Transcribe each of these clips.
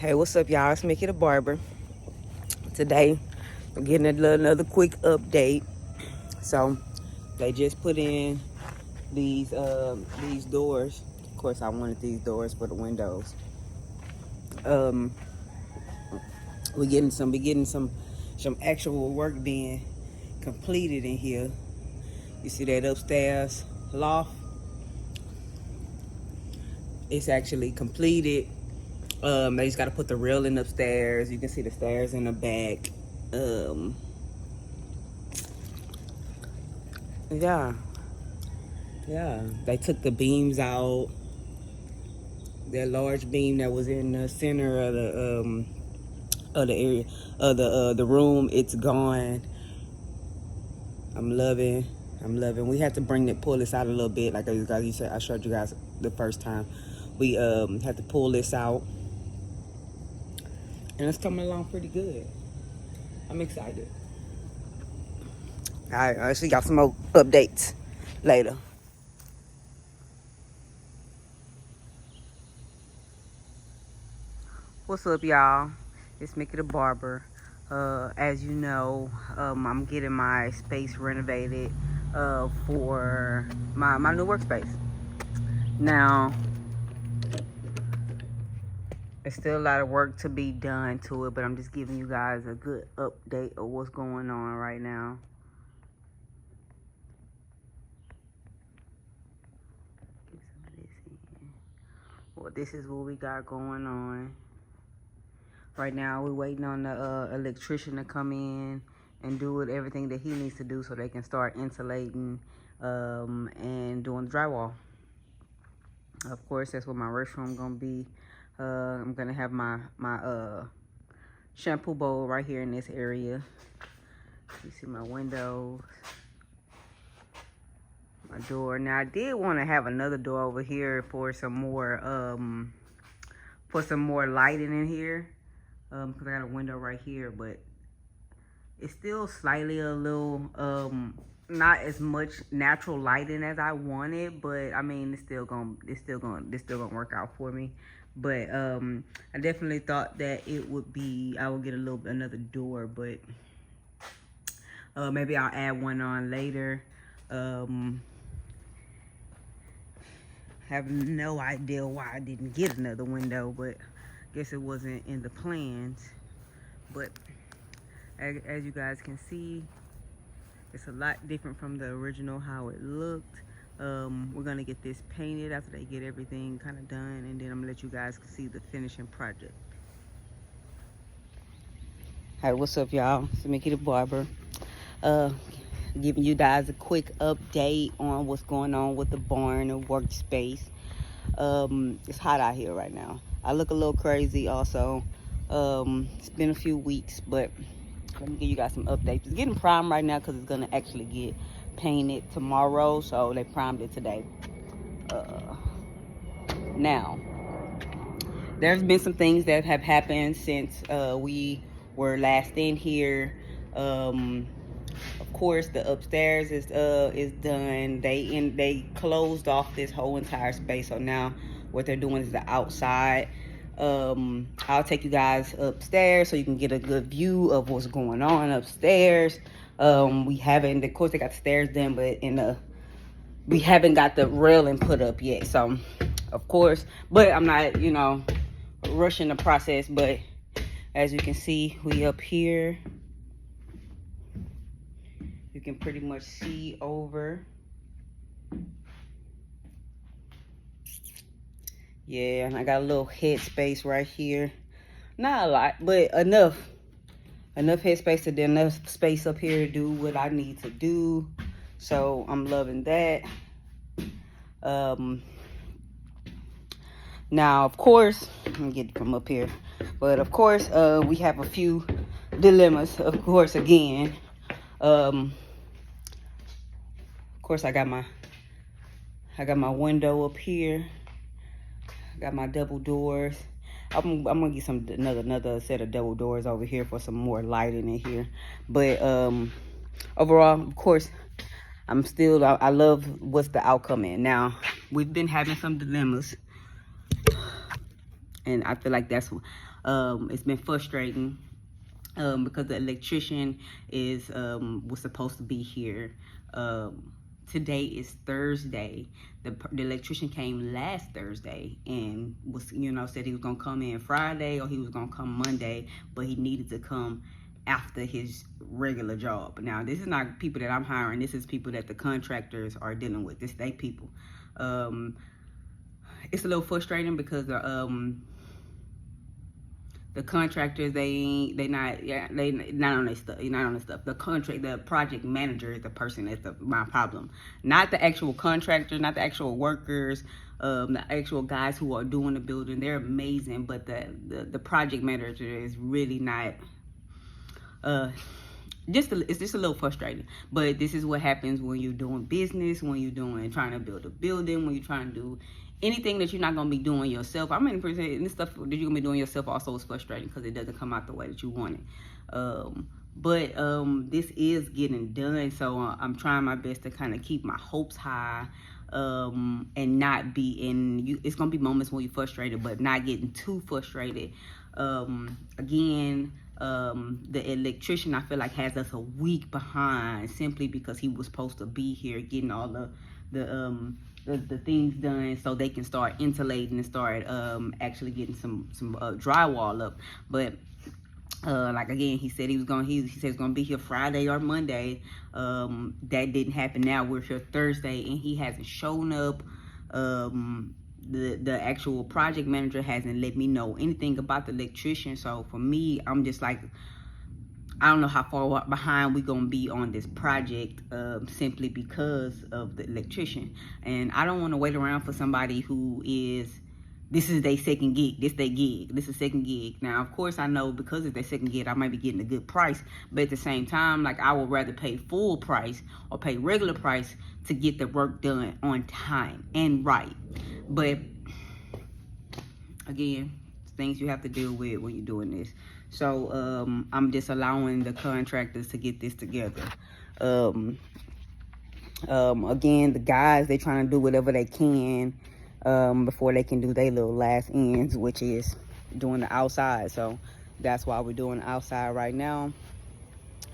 Hey, what's up, y'all? It's Mickey the Barber. Today, I'm getting another quick update. So, they just put in these doors. Of course, I wanted these doors for the windows. Um, we getting some actual work being completed in here. You see that upstairs loft? It's actually completed. They just got to put the railing upstairs. You can see the stairs in the back. Yeah. Yeah, they took the beams out. That large beam that was in the center of the area of the room, it's gone. I'm loving. We had to pull this out a little bit, like you said. I showed you guys the first time. We had to pull this out, and it's coming along pretty good. I'm excited. All right, I actually got some more updates later. What's up, y'all? It's Mickey the Barber. As you know, I'm getting my space renovated for my new workspace. Now, there's still a lot of work to be done to it, but I'm just giving you guys a good update of what's going on right now. Get some of this in. Well, this is what we got going on. Right now, we're waiting on the electrician to come in and do everything that he needs to do so they can start insulating and doing the drywall. Of course, that's what my restroom gonna be. I'm gonna have my shampoo bowl right here in this area. You see my windows, my door. Now, I did want to have another door over here for some more lighting in here. Because I got a window right here, but it's still slightly a little not as much natural lighting as I wanted, but I mean it's still gonna work out for me. But I definitely thought that I would get another door, but maybe I'll add one on later. Have no idea why I didn't get another window, but guess it wasn't in the plans. But as you guys can see, it's a lot different from the original how it looked. We're gonna get this painted after they get everything kind of done, and then I'm gonna let you guys see the finishing project. Hi, what's up, y'all? It's Mickey the Barber. Giving you guys a quick update on what's going on with the barn and workspace. It's hot out here right now. I look a little crazy also. It's been a few weeks, but let me give you guys some updates. It's getting primed right now because it's gonna actually get painted tomorrow, so they primed it today. Now, there's been some things that have happened since we were last in here. Of course, the upstairs is done. They closed off this whole entire space, so now what they're doing is the outside. I'll take you guys upstairs so you can get a good view of what's going on upstairs. We haven't, of course, they got the stairs done, but we haven't got the railing put up yet. So, of course, but I'm not, rushing the process. But as you can see, we up here. You can pretty much see over. Yeah, and I got a little head space right here. Not a lot, but enough. Enough head space enough space up here to do what I need to do. So I'm loving that. Now, of course, let me get it from up here. But of course, we have a few dilemmas. Of course, again. Of course, I got my window up here. I got my double doors. I'm gonna get another set of double doors over here for some more lighting in here. But overall, of course, I love what's the outcome in. Now, we've been having some dilemmas, and I feel like that's It's been frustrating because the electrician was supposed to be here. Today is Thursday. The electrician came last Thursday and was, said he was gonna come in Friday or he was gonna come Monday, but he needed to come after his regular job. Now, this is not people that I'm hiring. This is people that the contractors are dealing with. This they people. It's a little frustrating because the contractors they not on their stuff. Not on their stuff. The project manager is the person that's my problem. Not the actual contractors, not the actual workers, the actual guys who are doing the building. They're amazing, but the project manager is really not. It's just a little frustrating, but this is what happens when you're doing business, when you're trying to build a building, when you're trying to do anything that you're not going to be doing yourself. I mean, this stuff that you're going to be doing yourself also is frustrating because it doesn't come out the way that you want it. But this is getting done, so I'm trying my best to kind of keep my hopes high, and not be it's going to be moments when you're frustrated, but not getting too frustrated. Again, the electrician, I feel like, has us a week behind simply because he was supposed to be here getting all the things done so they can start insulating and start actually getting some drywall up. But like again, he said he said he's gonna be here Friday or Monday. That didn't happen. Now we're here Thursday and he hasn't shown up. The actual project manager hasn't let me know anything about the electrician. So for me, I'm just like, I don't know how far behind we're gonna be on this project, simply because of the electrician. And I don't want to wait around for somebody who this is their second gig. This is second gig. Now, of course, I know because it's their second gig, I might be getting a good price. But at the same time, like, I would rather pay full price or pay regular price to get the work done on time and right. But again, things you have to deal with when you're doing this. So I'm just allowing the contractors to get this together. Again, the guys, they trying to do whatever they can before they can do their little last ends, which is doing the outside. So that's why we're doing the outside right now.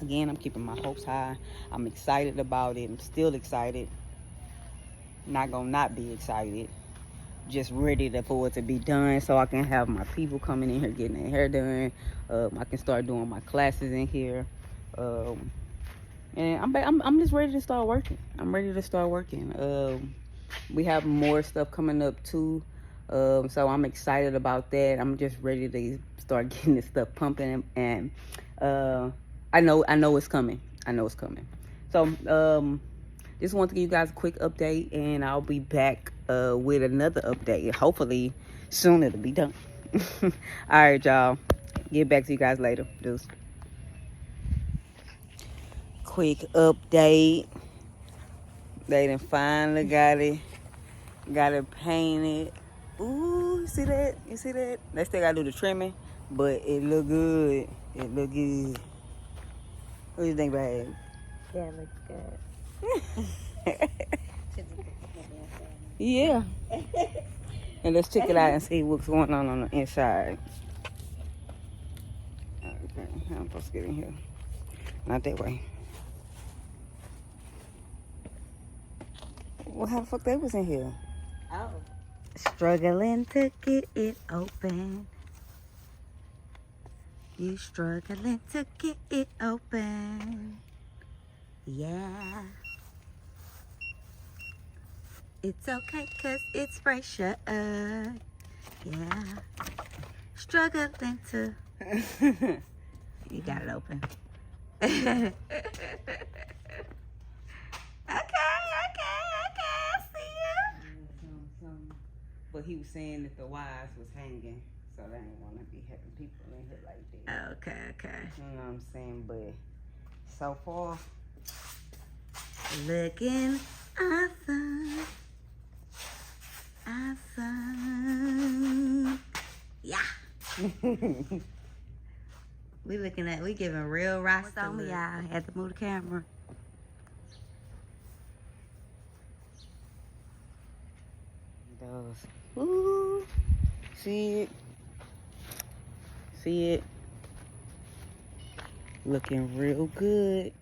Again, I'm keeping my hopes high. I'm excited about it. I'm still excited. Not gonna not be excited. Just ready for it to be done so I can have my people coming in here getting their hair done. I can start doing my classes in here. And I'm just ready to start working. I'm ready to start working. We have more stuff coming up too. So I'm excited about that. I'm just ready to start getting this stuff pumping, and I know it's coming. I know it's coming. So just want to give you guys a quick update, and I'll be back with another update. Hopefully soon it'll be done. All right, y'all. Get back to you guys later. Deuce. Quick update. They done finally got it painted. Ooh, you see that? You see that? They still gotta do the trimming, but it look good. It look good. What do you think, babe? Yeah, it looks good. Yeah. And let's check it out and see what's going on the inside. Okay, I'm supposed to get in here. Not that way. Well, how the fuck they was in here? Oh. Struggling to get it open. You struggling to get it open. Yeah. It's okay, cause it's fresh. Yeah. Struggling to. You got it open. Okay. I see you. But he was saying that the wires was hanging, so they ain't wanna be having people in here like that. Okay. You know what I'm saying? But so far, looking awesome. Yeah. we giving real rasta. What's on me, y'all? Had to move the camera. Those. Ooh. See it? See it? Looking real good.